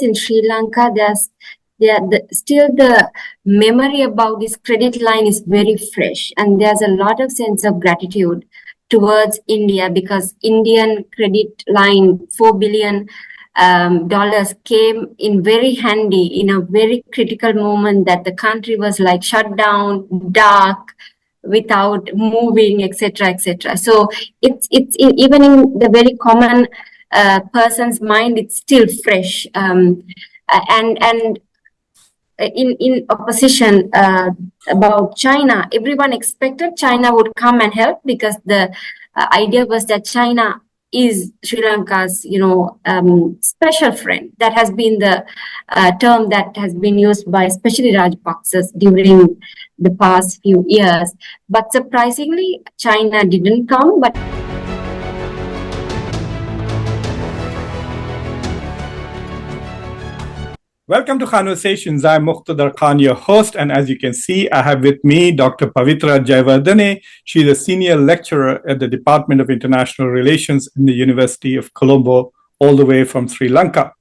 in Sri Lanka, still the memory about this credit line is very fresh, and there's a lot of sense of gratitude towards India, because Indian credit line, $4 billion dollars, came in very handy in a very critical moment that the country was like shut down, dark, without moving, etc., etc. So it's even in the very common person's mind, it's still fresh. And in opposition about China, everyone expected China would come and help, because the idea was that China is Sri Lanka's, special friend. That has been the term that has been used by especially Rajapaksas during the past few years. But surprisingly, China didn't come. But welcome to Khanversations. I'm Muqtedar Khan, your host, and as you can see, I have with me Dr. Pavitra Jayawardene. She's a senior lecturer at the Department of International Relations in the University of Colombo, all the way from Sri Lanka.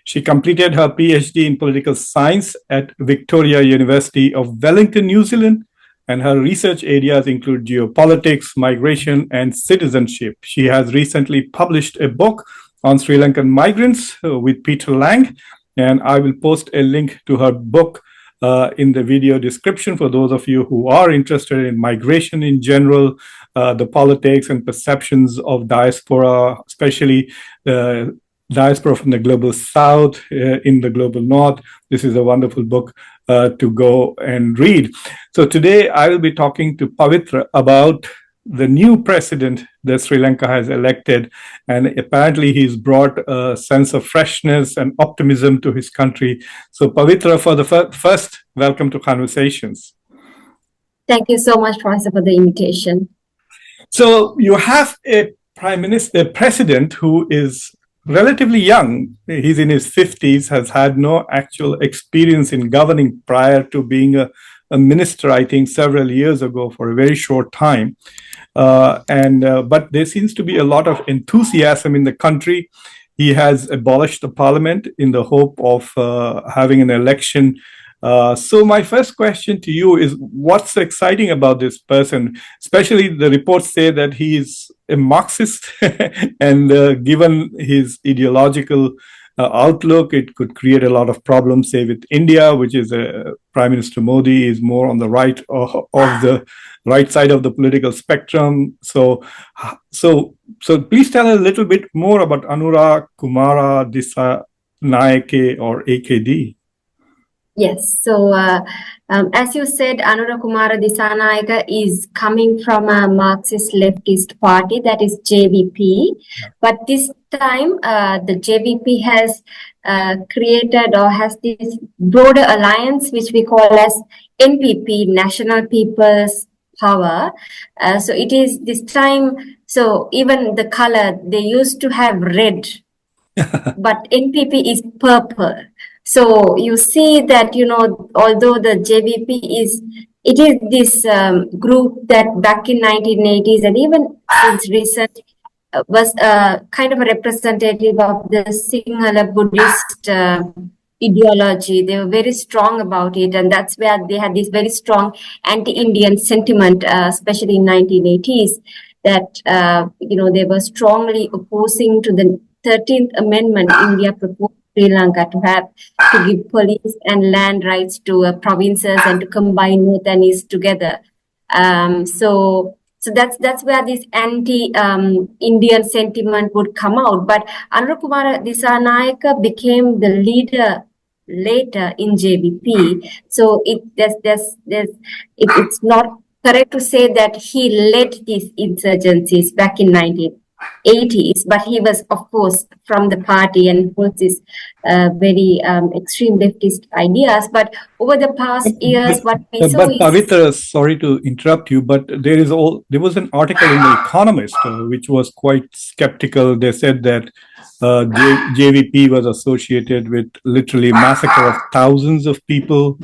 She completed her PhD in political science at Victoria University of Wellington, New Zealand, and her research areas include geopolitics, migration, and citizenship. She has recently published a book on Sri Lankan migrants with Peter Lang, and I will post a link to her book in the video description for those of you who are interested in migration in general, the politics and perceptions of diaspora, especially diaspora from the global south in the global north. This is a wonderful book to go and read. So today I will be talking to Pavitra about the new president that Sri Lanka has elected, and apparently he's brought a sense of freshness and optimism to his country. So Pavitra, for the first, welcome to Khanversations. Thank you so much, Professor, for the invitation. So you have a president who is relatively young. He's in his 50s, has had no actual experience in governing prior to being a minister, I think, several years ago for a very short time. But there seems to be a lot of enthusiasm in the country. He has abolished the parliament in the hope of having an election. So my first question to you is, what's exciting about this person? Especially the reports say that he is a Marxist, and given his ideological outlook, it could create a lot of problems, say, with India, which is Prime Minister Modi is more on the right of the right side of the political spectrum. So please tell us a little bit more about Anura Kumara Dissanayake, or AKD. Yes. So, as you said, Anura Kumara Dissanayake is coming from a Marxist leftist party, that is JVP. But this time, the JVP has created or has this broader alliance, which we call as NPP, National People's Power. So it is this time. So even the color, they used to have red, but NPP is purple. So you see that, although the JVP is this group that back in 1980s and even since recent was kind of a representative of the Sinhala Buddhist ideology. They were very strong about it, and that's where they had this very strong anti-Indian sentiment, especially in 1980s, that, they were strongly opposing to the 13th Amendment India proposed Sri Lanka to give police and land rights to provinces and to combine North and East together. So that's where this anti-Indian sentiment would come out. But Anura Kumara Dissanayake became the leader later in JVP. So it's not correct to say that he led these insurgencies back in 1980s, but he was, of course, from the party and holds these very extreme leftist ideas. But over the past years, what we saw is... Pavitra, sorry to interrupt you, but there was an article in The Economist which was quite skeptical. They said that JVP was associated with literally massacre of thousands of people.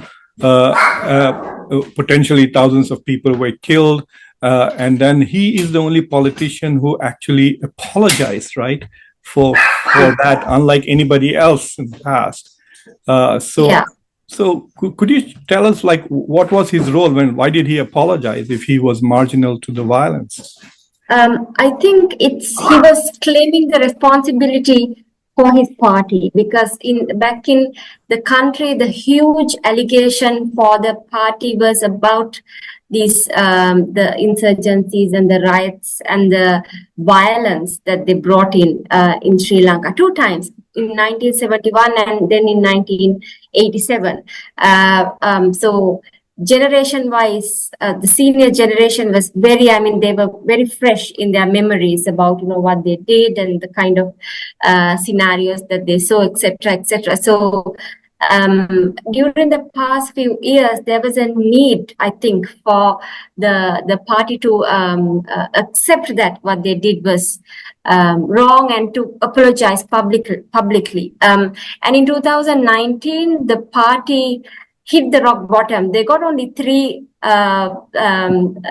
Potentially thousands of people were killed. And then he is the only politician who actually apologized, right, for that, unlike anybody else in the past. Yeah. So could you tell us, like, what was his role why did he apologize if he was marginal to the violence? I think he was claiming the responsibility for his party, because back in the country, the huge allegation for the party was about these the insurgencies and the riots and the violence that they brought in Sri Lanka two times, in 1971 and then in 1987. So generation wise, the senior generation was they were very fresh in their memories about what they did and the kind of scenarios that they saw, etc. So during the past few years, there was a need, I think, for the party to accept that what they did was wrong and to apologize publicly. And in 2019, the party hit the rock bottom. They got only 3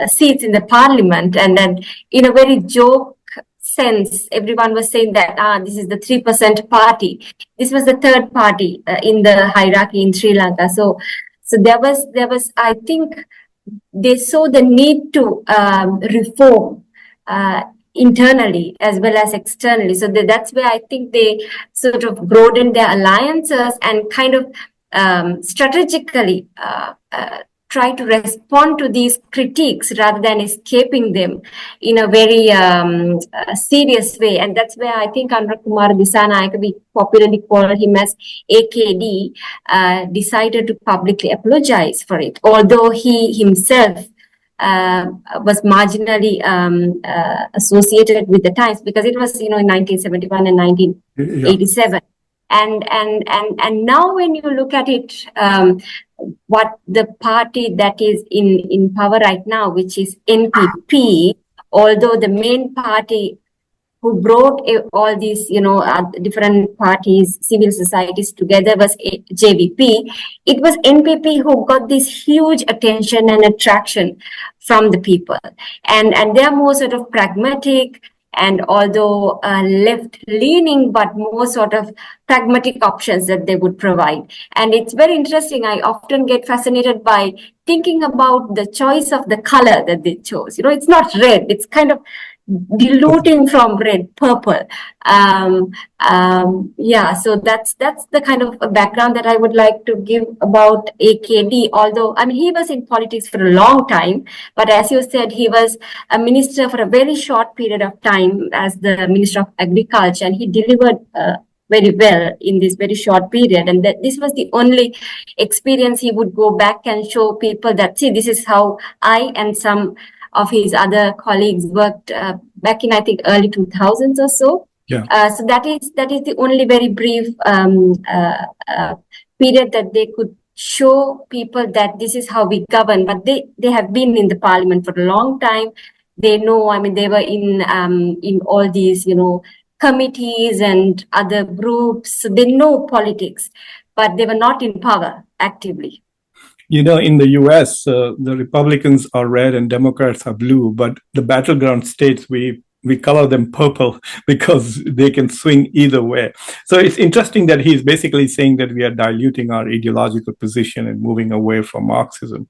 seats in the parliament, and then in a very joke sense, everyone was saying that this is the 3% party. This was the third party in the hierarchy in Sri Lanka. So there was I think they saw the need to reform internally as well as externally. So that's where I think they sort of broadened their alliances and kind of strategically try to respond to these critiques rather than escaping them in a very serious way. And that's where I think Anura Kumara Dissanayake, we popularly call him as AKD, decided to publicly apologize for it, although he himself was marginally associated with the times, because it was in 1971 and 1987. Yeah. And now when you look at it, what the party that is in power right now, which is NPP, although the main party who brought all these, different parties, civil societies together was JVP, it was NPP who got this huge attention and attraction from the people. And they are more sort of pragmatic, and although left-leaning, but more sort of pragmatic options that they would provide. And it's very interesting. I often get fascinated by thinking about the choice of the color that they chose. It's not red. It's kind of diluting from red, purple. So that's the kind of a background that I would like to give about AKD. Although, he was in politics for a long time, but as you said, he was a minister for a very short period of time as the Minister of Agriculture, and he delivered very well in this very short period. And that this was the only experience he would go back and show people that, see, this is how I and some of his other colleagues worked back in, I think, early 2000s or so. Yeah. So that is the only very brief period that they could show people that this is how we govern. But they have been in the parliament for a long time. They know, they were in all these, committees and other groups. So they know politics, but they were not in power actively. In the US, the Republicans are red and Democrats are blue, but the battleground states, we color them purple because they can swing either way. So it's interesting that he's basically saying that we are diluting our ideological position and moving away from Marxism.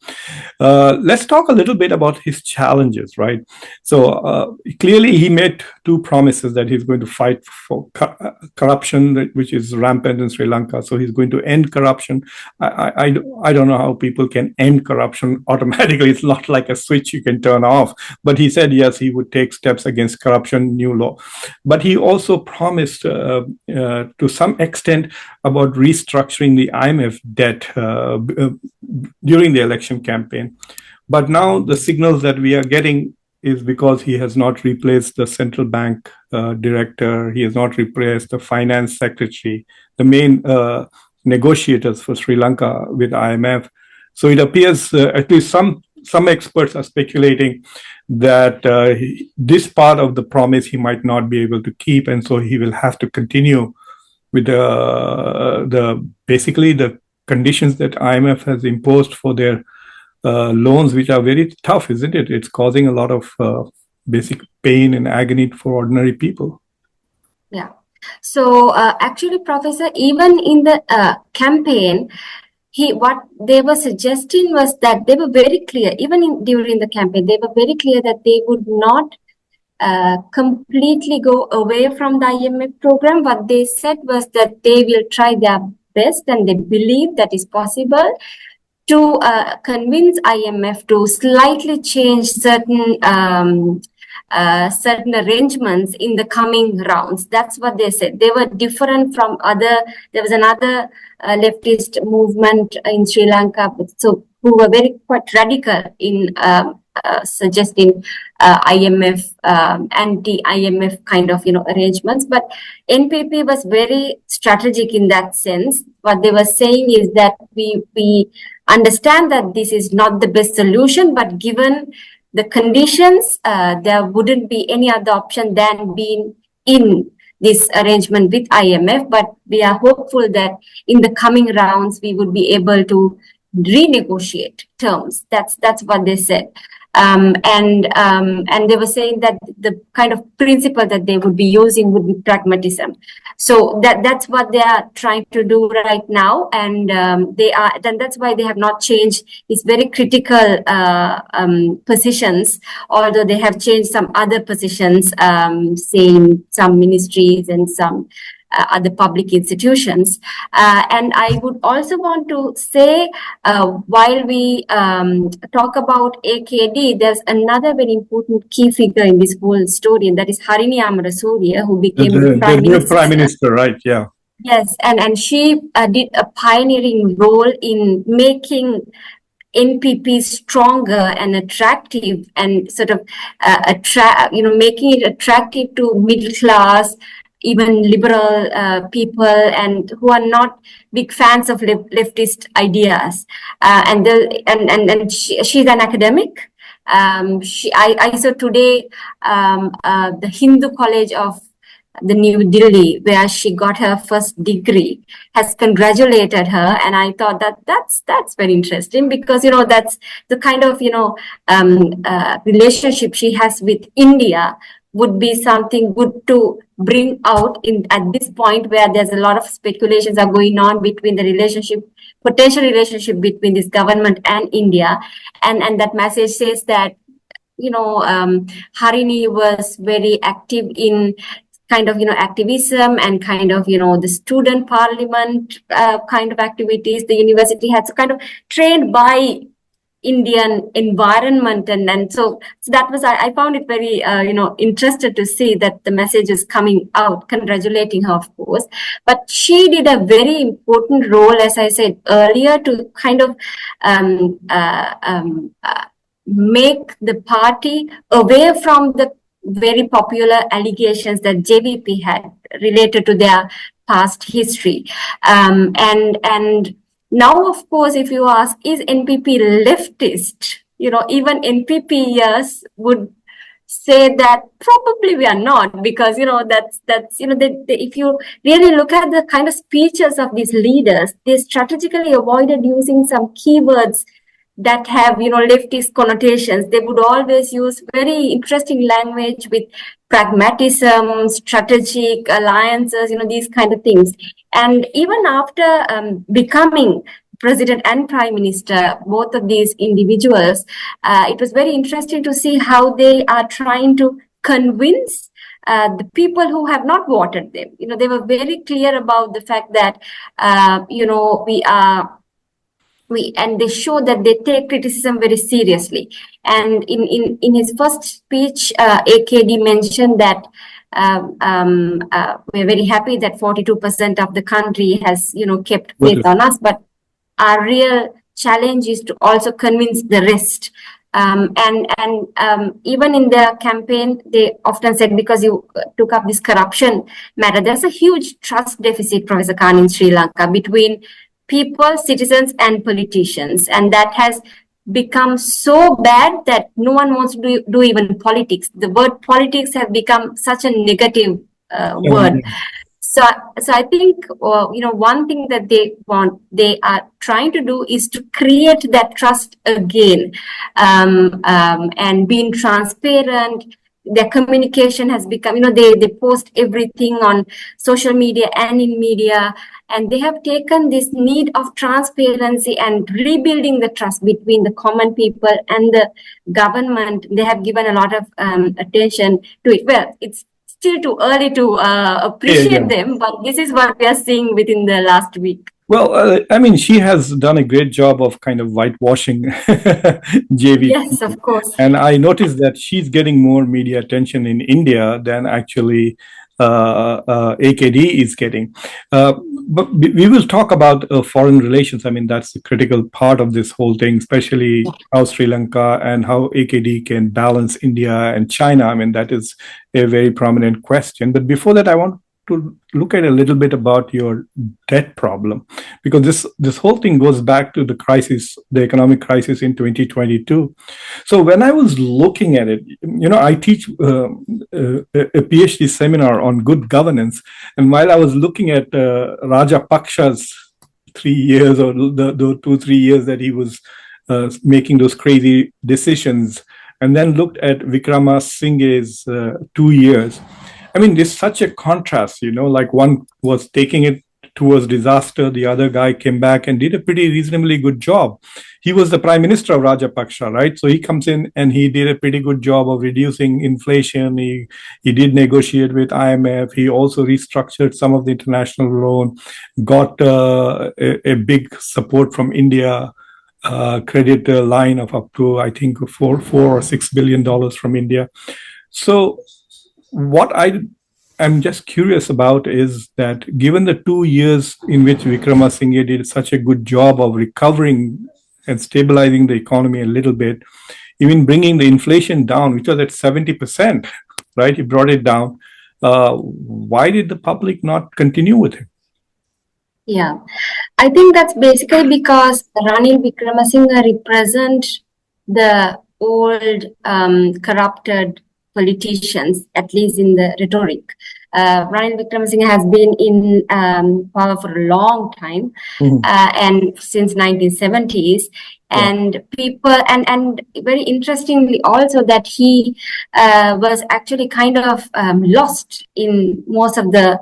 Let's talk a little bit about his challenges, right? So clearly he made 2 promises, that he's going to fight for corruption, which is rampant in Sri Lanka. So he's going to end corruption. I don't know how people can end corruption automatically. It's not like a switch you can turn off. But he said, yes, he would take steps against corruption, new law. But he also promised to some extent about restructuring the IMF debt during the election campaign. But now the signals that we are getting is because he has not replaced the central bank director, he has not replaced the finance secretary, the main negotiators for Sri Lanka with IMF. So it appears, at least some experts are speculating that this part of the promise he might not be able to keep, and so he will have to continue with basically the conditions that IMF has imposed for their loans, which are very tough, isn't it? It's causing a lot of basic pain and agony for ordinary people. Yeah. So actually, Professor, even in the campaign, what they were suggesting was that they were very clear, even during the campaign, they were very clear that they would not completely go away from the IMF program. What they said was that they will try their best, and they believe that is possible to convince IMF to slightly change certain arrangements in the coming rounds. That's what they said. They were different from other. There was another leftist movement in Sri Lanka, so who were very quite radical in suggesting IMF anti-IMF kind of arrangements. But NPP was very strategic in that sense. What they were saying is that we understand that this is not the best solution, but given the conditions, there wouldn't be any other option than being in this arrangement with IMF. But we are hopeful that in the coming rounds, we would be able to renegotiate terms. That's what they said. And they were saying that the kind of principle that they would be using would be pragmatism. So that's what they are trying to do right now, and that's why they have not changed these very critical positions, although they have changed some other positions, say in some ministries and some other public institutions. And I would also want to say, while we talk about AKD, there's another very important key figure in this whole story, and that is Harini Amarasuriya, who became the new Prime Minister, right? Yeah. Yes, and she did a pioneering role in making NPP stronger and attractive, and sort of making it attractive to middle class, even liberal people, and who are not big fans of leftist ideas. And she's an academic. I saw today the Hindu College of the New Delhi, where she got her first degree, has congratulated her, and I thought that's very interesting, because that's the kind of relationship she has with India would be something good to bring out at this point, where there's a lot of speculations are going on between the potential relationship between this government and India, and that message says that Harini was very active in kind of activism and kind of the student parliament kind of activities. The university has kind of trained by Indian environment, and so that was I found it very interested to see that the message is coming out, congratulating her, of course. But she did a very important role, as I said earlier, to kind of make the party away from the very popular allegations that JVP had related to their past history. And now, of course, if you ask, is NPP leftist? Even NPPers would say that probably we are not, because if you really look at the kind of speeches of these leaders, they strategically avoided using some keywords that have leftist connotations. They would always use very interesting language with pragmatism, strategic alliances, these kind of things. And even after becoming president and prime minister, both of these individuals, it was very interesting to see how they are trying to convince the people who have not voted them. They were very clear about the fact that and they show that they take criticism very seriously. And in his first speech, AKD mentioned that we're very happy that 42% of the country has kept faith on us, but our real challenge is to also convince the rest. And even in their campaign, they often said, because you took up this corruption matter, there's a huge trust deficit, Professor Khan, in Sri Lanka between people, citizens, and politicians, and that has become so bad that no one wants to do even politics. The word politics has become such a negative word. So I think one thing that they are trying to do is to create that trust again, and being transparent, their communication has become, they post everything on social media and in media, and they have taken this need of transparency and rebuilding the trust between the common people and the government. They have given a lot of attention to it. Well, it's still too early to appreciate them, but this is what we are seeing within the last week. Well, I mean, she has done a great job of kind of whitewashing JVP. Yes, of course. And I noticed that she's getting more media attention in India than actually AKD is getting. But we will talk about foreign relations. I mean, that's a critical part of this whole thing, especially how Sri Lanka and how AKD can balance India and China. I mean, that is a very prominent question. But before that, I want to look at a little bit about your debt problem, because this whole thing goes back to the economic crisis in 2022. So when I was looking at it, I teach a PhD seminar on good governance, and while I was looking at Rajapaksa's 3 years, or the 2-3 years that he was making those crazy decisions, and then looked at Vikramasinghe's 2 years, I mean, there's such a contrast, like one was taking it towards disaster, the other guy came back and did a pretty reasonably good job. He was the prime minister of Rajapaksa, right? So he comes in and he did a pretty good job of reducing inflation. He did negotiate with IMF. He also restructured some of the international loan, got a big support from India, credit line of up to, I think, $4 or $6 billion from India. So what I'm just curious about is that given the 2 years in which Vikramasinghe did such a good job of recovering and stabilizing the economy a little bit, even bringing the inflation down, which was at 70%, right? He brought it down. Why did the public not continue with him? Yeah, I think that's basically because Ranil Vikramasinghe represents the old corrupted politicians, at least in the rhetoric. Ranil Vikramasinghe has been in power for a long time, and since 1970s. And people, and very interestingly also, that he was actually kind of lost in most of the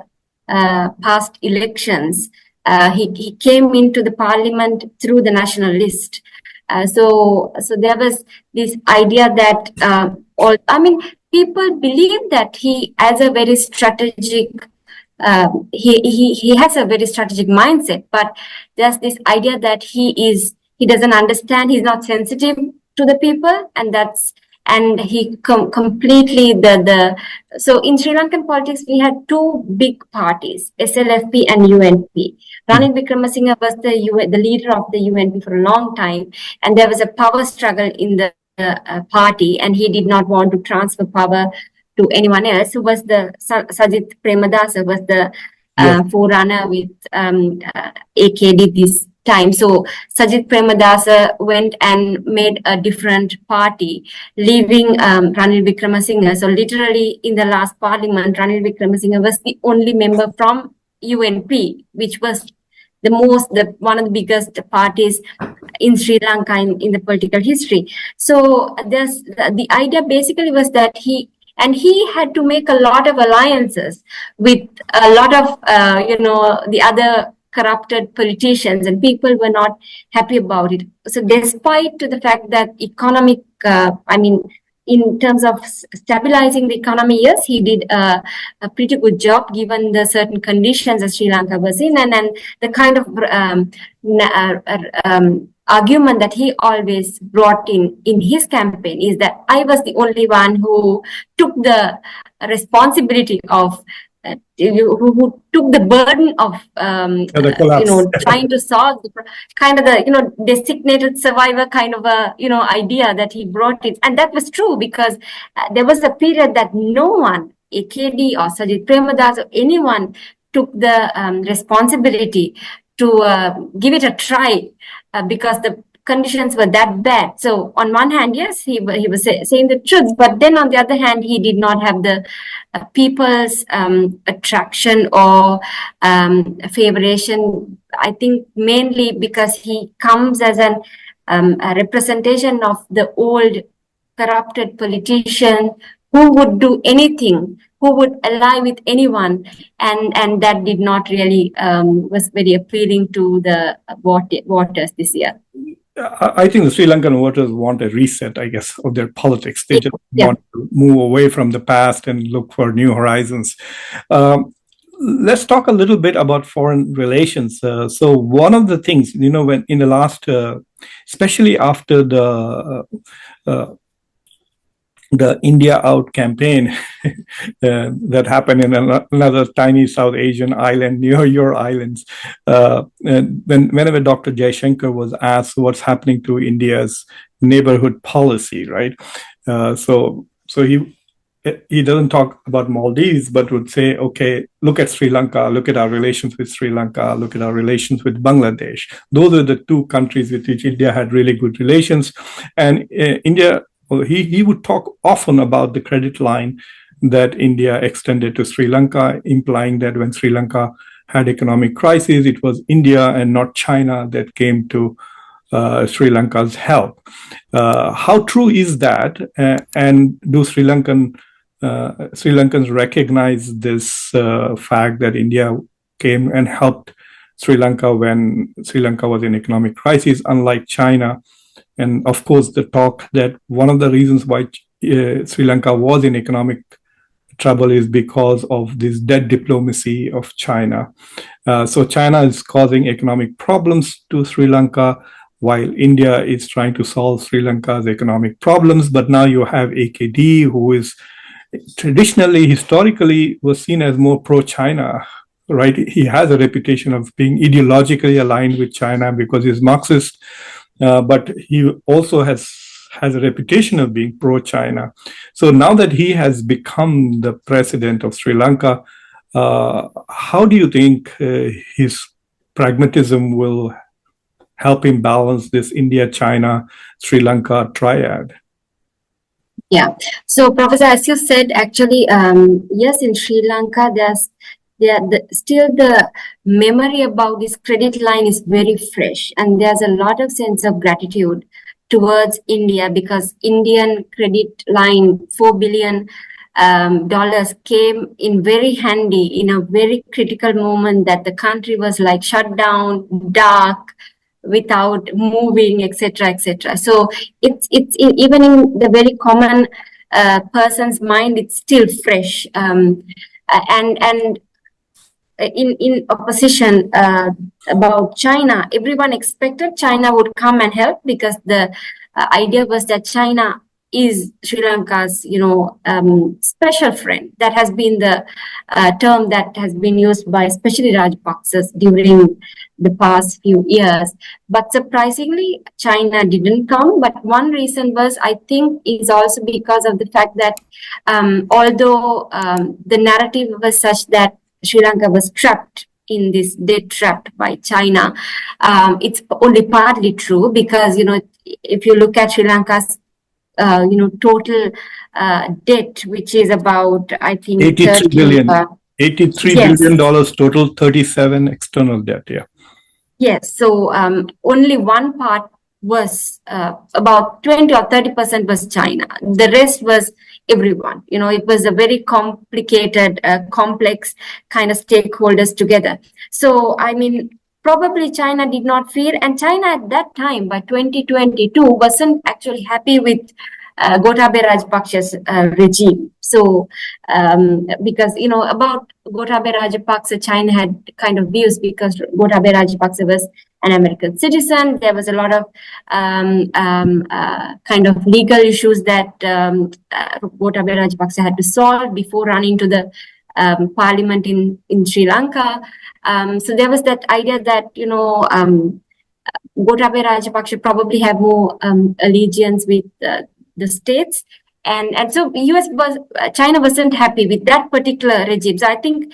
past elections. He came into the parliament through the national list. So there was this idea that people believe that he has a very strategic he has a very strategic mindset, but there's this idea that he doesn't understand, he's not sensitive to the people, and he completely so in Sri Lankan politics we had two big parties, SLFP and UNP. Ranil Vikramasinghe was the leader of the UNP for a long time, and there was a power struggle in the party, and he did not want to transfer power to anyone else. Who was the Sajith Premadasa was the forerunner with AKD this time. So Sajith Premadasa went and made a different party, leaving Ranil Vikramasinghe. So literally in the last parliament, Ranil Vikramasinghe was the only member from UNP, which was one of the biggest parties in Sri Lanka in the political history. So the idea basically was that he had to make a lot of alliances with a lot of the other corrupted politicians, and people were not happy about it. So despite to the fact that economic in terms of stabilizing the economy, yes, he did a pretty good job given the certain conditions that Sri Lanka was in, and the kind of argument that he always brought in his campaign is that I was the only one who took the responsibility of who took the burden of trying to solve the kind of the designated survivor kind of a idea that he brought it. And that was true, because there was a period that no one, AKD or Sajith Premadasa or anyone, took the responsibility to give it a try, because the conditions were that bad. So on one hand, yes, he was saying the truth, but then on the other hand, he did not have the people's attraction or favoration. I think mainly because he comes as a representation of the old corrupted politician who would do anything, who would ally with anyone, and that did not really was very appealing to the voters this year. I think the Sri Lankan voters want a reset, I guess, of their politics. They just Yeah. want to move away from the past and look for new horizons. Let's talk a little bit about foreign relations. So one of the things, when in the last, especially after the India Out campaign that happened in another tiny South Asian island near your islands. And whenever Dr. Jaishankar was asked what's happening to India's neighborhood policy, right? So he doesn't talk about Maldives, but would say, okay, look at Sri Lanka, look at our relations with Sri Lanka, look at our relations with Bangladesh. Those are the two countries with which India had really good relations. And India, well, he would talk often about the credit line that India extended to Sri Lanka, implying that when Sri Lanka had economic crisis, it was India and not China that came to Sri Lanka's help. How true is that? And do Sri Lankans recognize this fact that India came and helped Sri Lanka when Sri Lanka was in economic crisis, unlike China? And of course, the talk that one of the reasons why Sri Lanka was in economic trouble is because of this debt diplomacy of China. So China is causing economic problems to Sri Lanka, while India is trying to solve Sri Lanka's economic problems. But now you have AKD, who is traditionally, historically, was seen as more pro-China, right? He has a reputation of being ideologically aligned with China because he's Marxist. But he also has a reputation of being pro-China. So now that he has become the president of Sri Lanka, how do you think his pragmatism will help him balance this India, China, Sri Lanka triad? Yeah. So, Professor, as you said, actually, yes, in Sri Lanka, still the memory about this credit line is very fresh, and there's a lot of sense of gratitude towards India, because Indian credit line, $4 billion came in very handy in a very critical moment that the country was like shut down, dark, without moving, etc., etc. So it's even in the very common person's mind, it's still fresh, and in opposition about China, everyone expected China would come and help, because the idea was that China is Sri Lanka's, special friend. That has been the term that has been used by especially Rajapaksas during the past few years. But surprisingly, China didn't come. But one reason was, I think, is also because of the fact that although the narrative was such that Sri Lanka was trapped in this debt trap by China, it's only partly true, because, if you look at Sri Lanka's total debt, which is about, I think, $83 billion total, 37 external debt. Yeah. Yes. So only one part was about 20 or 30% was China. The rest was everyone. It was a very complicated, complex kind of stakeholders together. So, I mean, probably China did not fear, and China at that time, by 2022, wasn't actually happy with Gotabaya Rajapaksa's regime. So, because, about Gotabaya Rajapaksa, China had kind of views, because Gotabaya Rajapaksa was an American citizen. There was a lot of kind of legal issues that Gotabaya Rajapaksa had to solve before running to the parliament in Sri Lanka. So there was that idea that, Gotabaya Rajapaksa probably have more allegiance with the states. And so China wasn't happy with that particular regime. So I think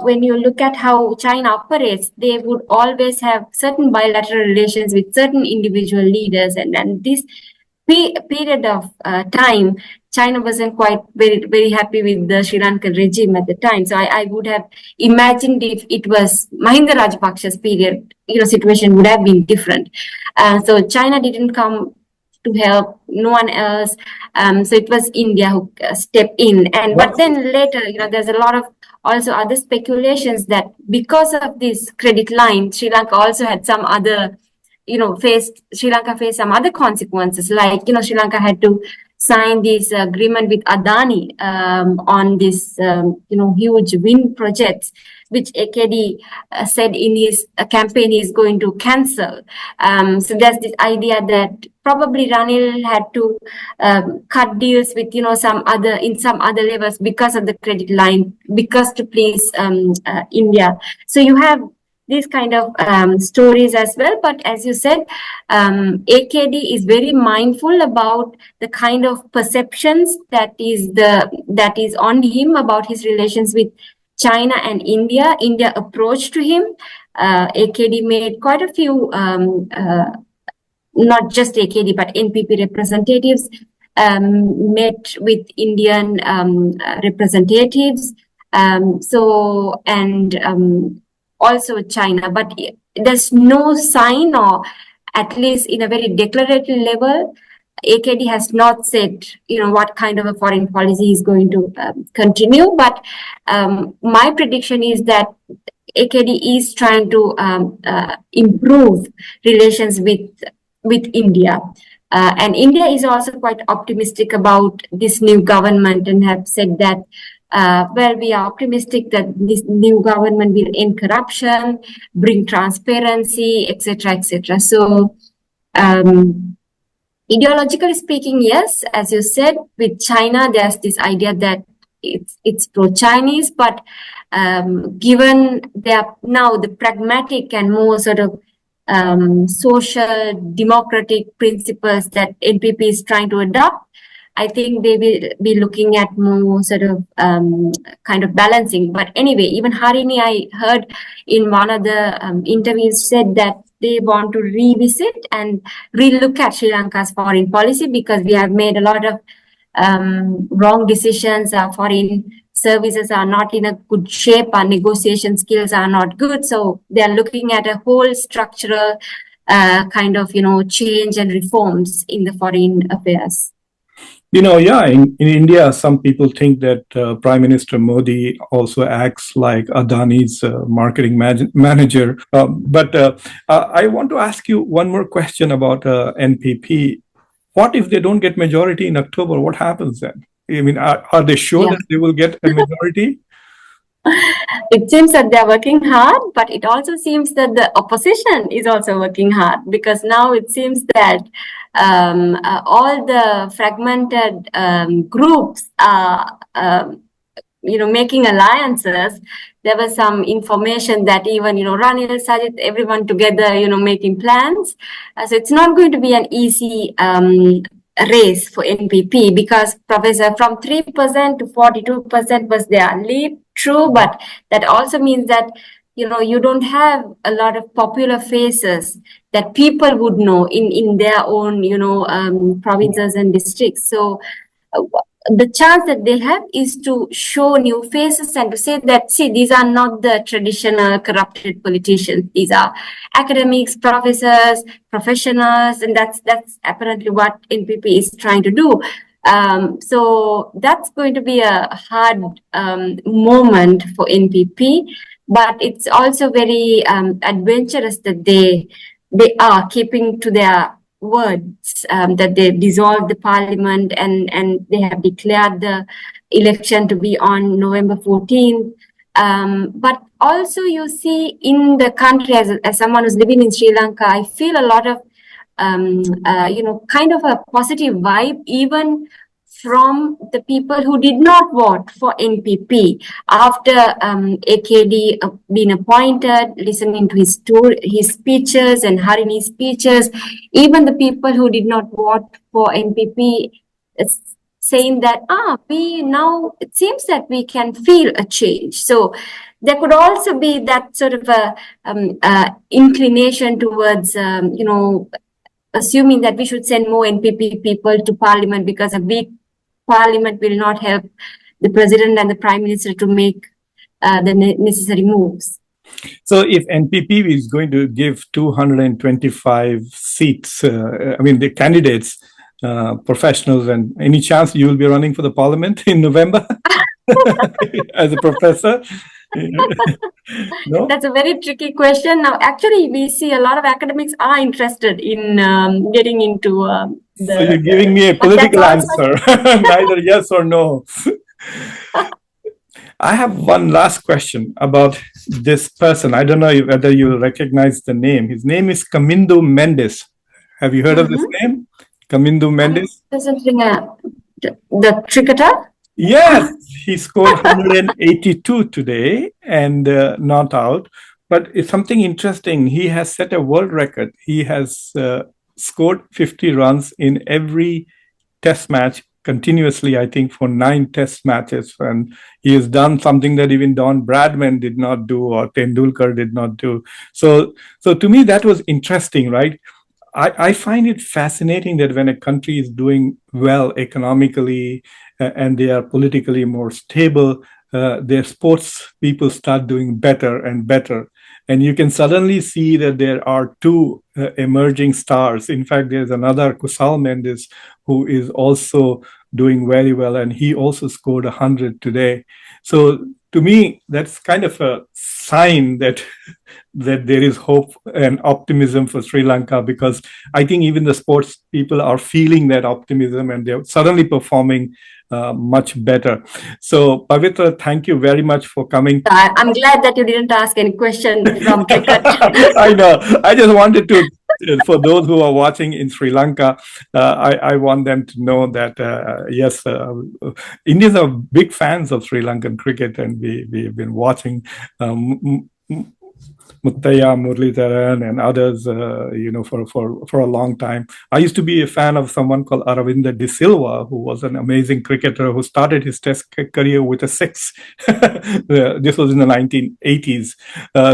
when you look at how China operates, they would always have certain bilateral relations with certain individual leaders. And this period of time, China wasn't quite very, very happy with the Sri Lankan regime at the time. So I would have imagined if it was Mahinda Rajapaksa's period, situation would have been different. So China didn't come to help, no one else. So it was India who stepped in. And but then later, there's a lot of also other speculations that because of this credit line, Sri Lanka also had some other, Sri Lanka faced some other consequences, like, Sri Lanka had to sign this agreement with Adani on this, huge wind projects, which AKD said in his campaign he's going to cancel. So there's this idea that probably Ranil had to cut deals with, some other levels because of the credit line, because to please India. So you have these kind of stories as well. But as you said, AKD is very mindful about the kind of perceptions that is on him about his relations with China and India. India approached to him. AKD made quite a few, not just AKD, but NPP representatives met with Indian representatives. Also China, but there's no sign, or at least in a very declarative level, AKD has not said, what kind of a foreign policy is going to continue. But my prediction is that AKD is trying to improve relations with India. And India is also quite optimistic about this new government and have said that we are optimistic that this new government will end corruption, bring transparency, etc., etc. So, ideologically speaking, yes, as you said, with China, there's this idea that it's pro-Chinese, but given now the pragmatic and more sort of social democratic principles that NPP is trying to adopt, I think they will be looking at more sort of kind of balancing. But anyway, even Harini, I heard in one of the interviews, said that they want to revisit and relook at Sri Lanka's foreign policy because we have made a lot of wrong decisions. Our foreign services are not in a good shape. Our negotiation skills are not good. So they are looking at a whole structural kind of, change and reforms in the foreign affairs. In India, some people think that Prime Minister Modi also acts like Adani's marketing manager. But I want to ask you one more question about NPP. What if they don't get majority in October? What happens then? I mean, are they sure that they will get a majority? It seems that they're working hard, but it also seems that the opposition is also working hard, because now it seems that all the fragmented groups are, making alliances. There was some information that even, Ranil, Sajid, everyone together, making plans. So it's not going to be an easy race for NPP, because Professor, from 3% to 42% was their lead. True, but that also means that you don't have a lot of popular faces that people would know in their own provinces and districts. So the chance that they have is to show new faces and to say that, see, these are not the traditional corrupted politicians. These are academics, professors, professionals, and that's apparently what NPP is trying to do. So that's going to be a hard moment for NPP, but it's also very adventurous that they are keeping to their words, that they dissolved the parliament and they have declared the election to be on November 14th. But also you see in the country, as someone who's living in Sri Lanka, I feel a lot of kind of a positive vibe, even from the people who did not vote for NPP after AKD been appointed, listening to his speeches and Harini's speeches. Even the people who did not vote for NPP saying that, now it seems that we can feel a change. So there could also be that sort of a inclination towards, assuming that we should send more NPP people to parliament, because a weak parliament will not help the president and the prime minister to make the necessary moves. So if NPP is going to give 225 seats, the candidates, professionals. And any chance you will be running for the parliament in November as a professor? No? That's a very tricky question. Now, actually, we see a lot of academics are interested in getting into So you're giving me a political answer, neither yes or no. I have one last question about this person. I don't know whether you recognize the name. His name is Kamindu Mendes. Have you heard of this name? Kamindu Mendes? Doesn't ring the cricketer? Yes, he scored 182 today and not out. But it's something interesting. He has set a world record. He has scored 50 runs in every test match continuously, I think, for 9 test matches. And he has done something that even Don Bradman did not do or Tendulkar did not do. So to me, that was interesting, right? I find it fascinating that when a country is doing well economically and they are politically more stable, their sports people start doing better and better. And you can suddenly see that there are 2 emerging stars. In fact, there's another, Kusal Mendes, who is also doing very well, and he also scored 100 today. So to me, that's kind of a sign that there is hope and optimism for Sri Lanka, because I think even the sports people are feeling that optimism and they're suddenly performing much better. So, Pavitra, thank you very much for coming. I'm glad that you didn't ask any question from cricket. I know. I just wanted to, for those who are watching in Sri Lanka, I want them to know that, yes, Indians are big fans of Sri Lankan cricket, and we've been watching Muttaya, Muralidharan, and others, for a long time. I used to be a fan of someone called Aravinda De Silva, who was an amazing cricketer who started his test career with a 6. This was in the 1980s.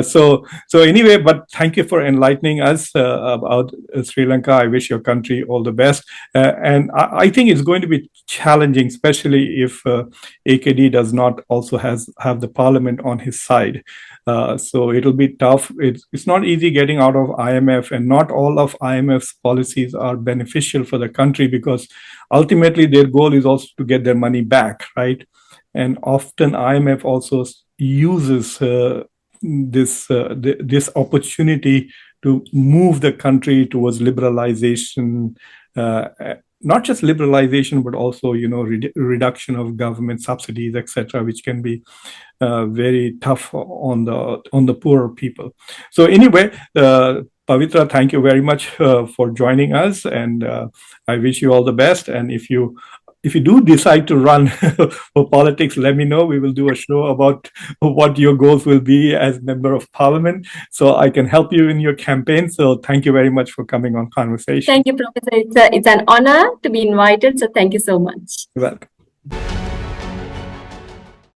So anyway, but thank you for enlightening us about Sri Lanka. I wish your country all the best. And I think it's going to be challenging, especially if AKD does not also have the parliament on his side. So it'll be tough. It's not easy getting out of IMF, and not all of IMF's policies are beneficial for the country, because ultimately their goal is also to get their money back, right? And often IMF also uses this opportunity to move the country towards liberalization, not just liberalization, but also, reduction of government subsidies, etc., which can be very tough on the poorer people. So anyway, Pavitra, thank you very much for joining us, and I wish you all the best. And if you do decide to run for politics, let me know. We will do a show about what your goals will be as member of parliament, so I can help you in your campaign. So thank you very much for coming on Khanversations. Thank you, Professor. It's an honor to be invited. So thank you so much. You're welcome.